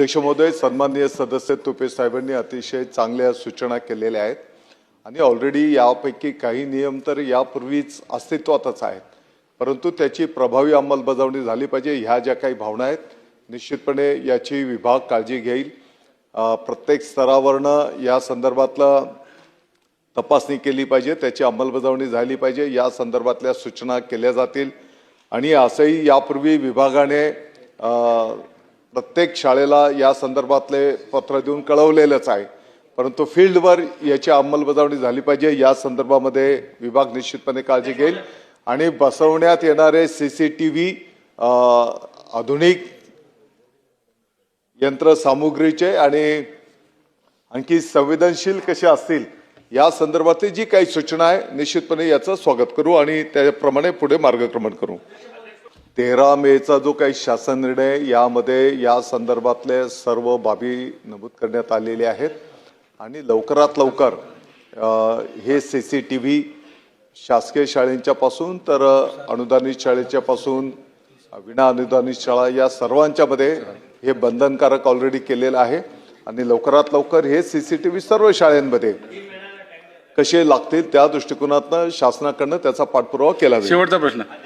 अध्यक्ष महोदय, सन्माननीय सदस्य तुपे साहेबांनी अतिशय चांगल्या सूचना केलेल्या आहेत आणि ऑलरेडी यापैकी काही नियम तर यापूर्वीच अस्तित्वातच आहेत, परंतु त्याची प्रभावी अंमलबजावणी झाली पाहिजे। ह्या ज्या काही भावना आहेत निश्चितपणे याची विभाग काळजी घेईल। प्रत्येक स्तरावरनं या संदर्भातला तपासणी केली पाहिजे, त्याची अंमलबजावणी झाली पाहिजे, या संदर्भातल्या सूचना केल्या जातील। आणि असंही यापूर्वी विभागाने प्रत्येक शाळेला या संदर्भातले पत्र देऊन कळवलेलंच आहे, परंतु फील्डवर याची अंमलबजावणी झाली पाहिजे। या संदर्भामध्ये विभाग निश्चितपणे काळजी घेईल आणि बसवण्यात येणारे सीसीटीव्ही आधुनिक यंत्रसामुग्रीचे आणि आणखी संवेदनशील कसे असतील या संदर्भातली जी काही सूचना आहे निश्चितपणे याचं स्वागत करू आणि त्याप्रमाणे पुढे मार्गक्रमण करू। 13 मेचा जो काही शासन निर्णय यामध्ये या संदर्भातले सर्व बाबी नमूद करण्यात आलेले आहेत आणि लवकरात लवकर हे सीसीटीव्ही शासकीय शाळेंच्या पासून तर अनुदानित शाळेच्या पासून विना अनुदानित शाळा या सर्वांच्या मध्ये हे बंधनकारक ऑलरेडी केलेलं आहे आणि लवकरात लवकर हे सीसीटीव्ही सर्व शाळांमध्ये कसे लागतील त्या दृष्टिकोनातून शासनाकडून त्याचा पाठपुरावा केला जाईल। शेवटचा प्रश्न।